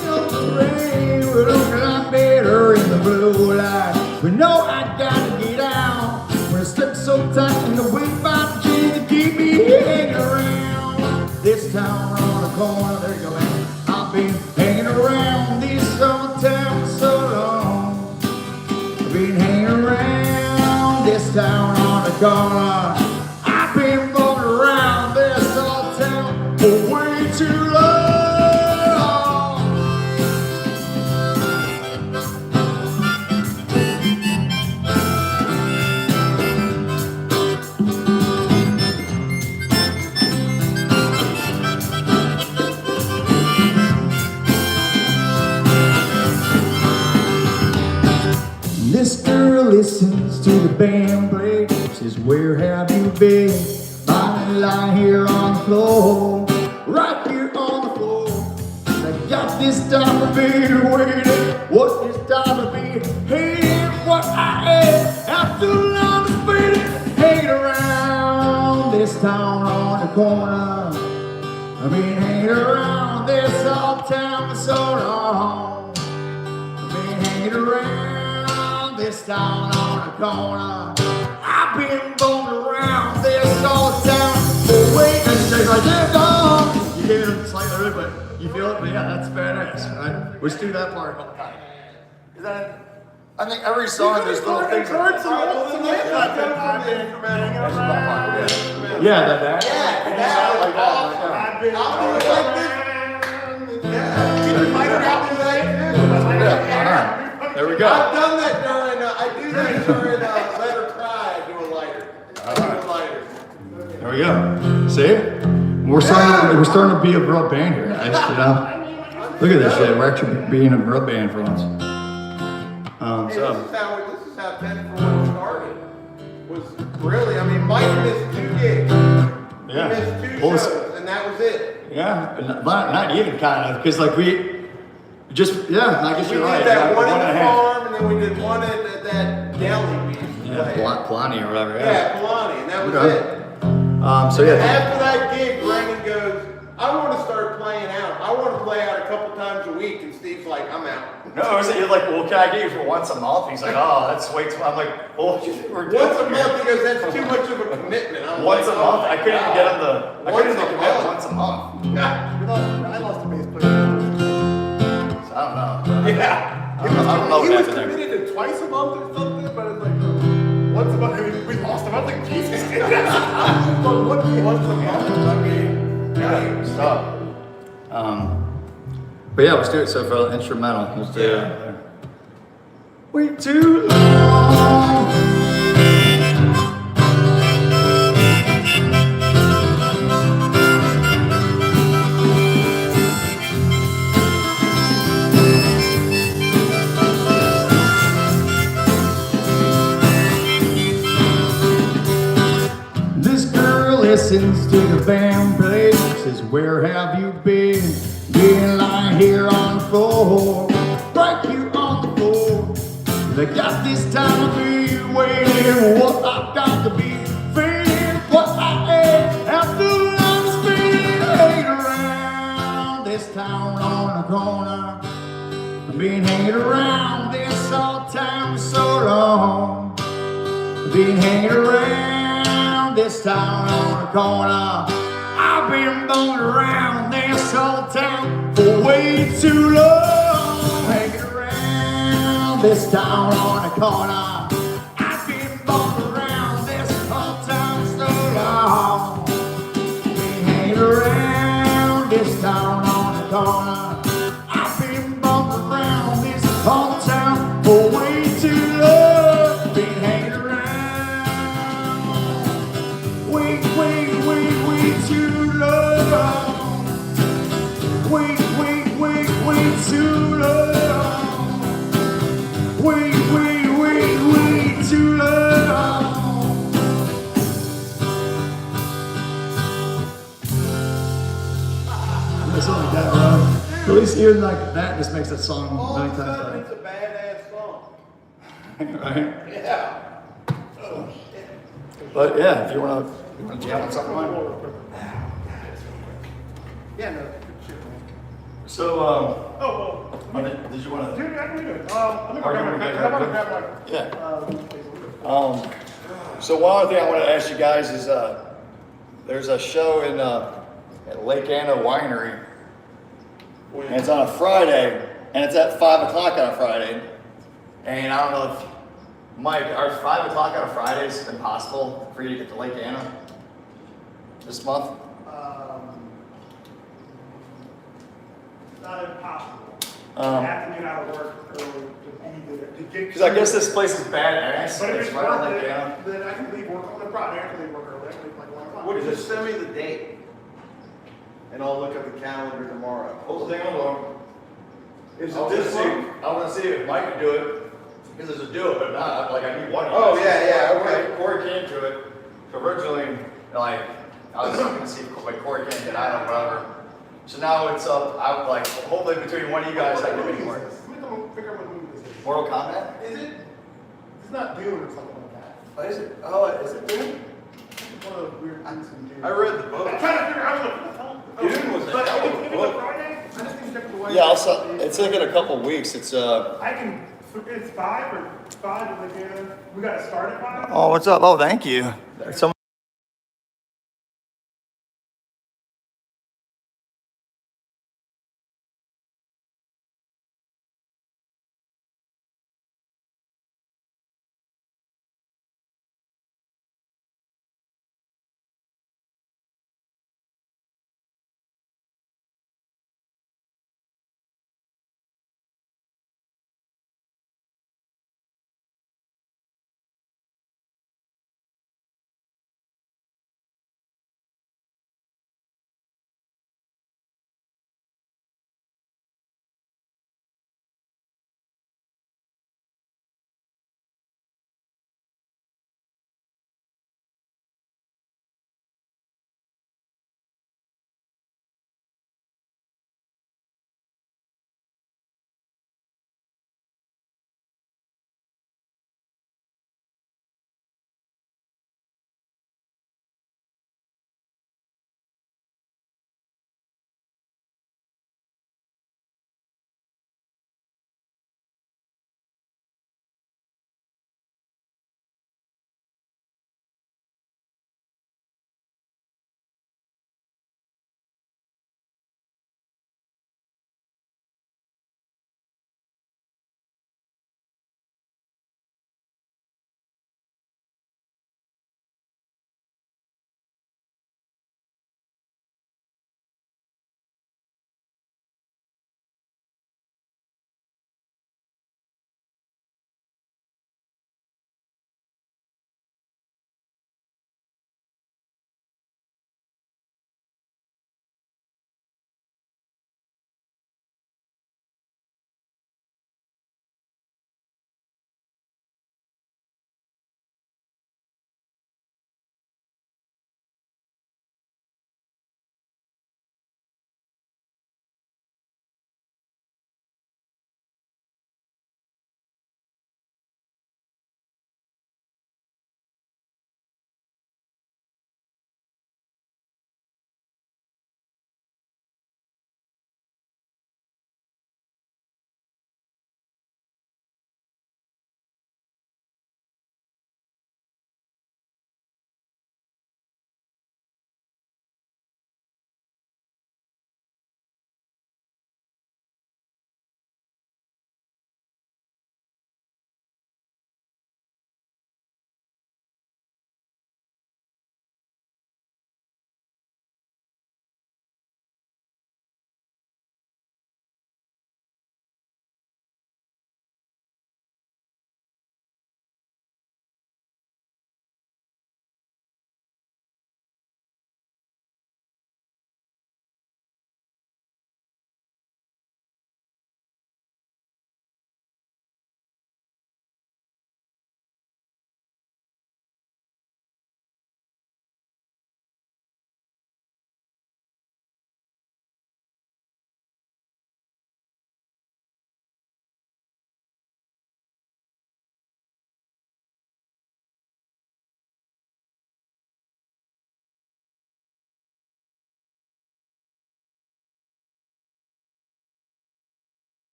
The rain will look a lot better in the blue light. We know I gotta get out when it's stuck so tight in the wind by the chain to keep me hanging around this town on the corner. There you go, man. I've been hanging around this old town so long. I've been hanging around this town on the corner. I've been going around this old town for way too long. This girl listens to the band play. Says, where have you been? I lie here on the floor, right here on the floor. I got this time of being waiting. What this time of being hating? What I am after long is fading. Hanging around this town on the corner. I've been hanging around this old town for so long. I've been hanging around this town on the corner. I've been going around this old town for wait, and she's like, they're gone. You gave it a slight early, but you feel it? But yeah, that's badass, right? Let's do that part all the time. 'Cause then, I think every song there's little things. Cards and Alright, all well, the then things let's like go that. I've from been hanging around. Yeah, that. Yeah, Like that was like that. awesome. I've been I'll do it like this. Yeah. Can you find it out today? Yeah, alright. There we go. I've done that during, I do that during Let Her Cry. I do a lighter. I do a lighter. There we go. See? We're starting to be a real band here, guys, you know? Look at this shit. We're actually being a real band for once. Hey, this is how 10 for 1 started. Was really, I mean, Mike missed 2 gigs. Yeah. He missed 2 Well, shows, and that was it. Yeah, not even kind of, because like we just, yeah, I guess We you're did right. that one and at a the half. farm, and then we did one at that deli we used to play. Yeah, Plani or whatever. Yeah, Kalani, and that was Okay. it. So yeah. After that gig, Brendan goes, I want to start playing out. I want to play out a couple times a week, and Steve's like, I'm out. No, I was like, you're like, well, can I get you for once a month? He's like, oh, that's way too much. I'm like, well, what do you think we're doing? Once a month, he goes, that's too much of a commitment. I'm Once like, a month? oh my I couldn't even get him God. I couldn't even commit month. once a month. Yeah. I lost a bass player. So I don't know. Yeah. I don't know He what was happened there. committed to twice a month or something, but it's like once a month. I mean, we lost him. I was like, Jesus. But once a month. I mean, Yeah, stop. But yeah, let's do it. So for the instrumental, let's do it. Wait too long. This girl listens to the band play. Says, where have you been? Been lying here on the floor, right here on the floor. They got this time to be waiting. What I've got to be feeling. What I am after I'm spinning around this town on the corner. I've been hanging around this old town for so long. I've been hanging around this town on the corner. I've been bumming around this old town for way too long. Hanging around this town on the corner. I've been bumming around this old town so long. Been hanging around this town on the corner. I've been bumming around this old town for way too long. Been hanging around. Wait too long. Wait too long. Wait too long. That's all like that, bro. At least even like that just makes that song All many of a times sudden, better. it's a badass song. Right? Yeah. But yeah, if you wanna jam on something, Mike. Yeah, no. Shit, man. So did you wanna? Dude, I can do it. Let me go Are you grab gonna my. get I'm gonna that? grab my. Yeah. So one other thing I want to ask you guys is, there's a show in at Lake Anna Winery, and it's on a Friday, and it's at 5 o'clock on a Friday. And I don't know if Mike, are 5 o'clock on a Friday is impossible for you to get to Lake Anna this month? Not impossible. I Um, have to get out of work early to be there to get. Because I guess this place is badass. But if It's it's right on worth Lake it, Anna. then I can leave work on the Friday. I can leave work early. I can leave like 1 o'clock. Would you just send me the date? And I'll look at the calendar tomorrow. Hold the thing on. Is I it was this gonna see, month? I want to see if Mike could do it, because there's a do it, but not, like I need one. of you Oh, guys. yeah, okay. Corey came to it, originally, like, I was gonna see if like, Corey can't get out or whatever. So now it's up, I would like, hopefully between one of you guys, I can What make movie more. is this? Let me go figure out what movie this is. Mortal Kombat? Is it? It's not Dune or something like that. Oh, is it? Oh, is it Dune? It's one of those weird things in Dune. I read the book. I'm trying to figure out what the hell. Dune was a But hell of a if it's book. Friday, I just need to check the way. Yeah, it's like in a couple weeks, it's, I can, it's 5 or 5 if they can. We gotta start at 5. Oh, what's up? Oh, thank you. Someone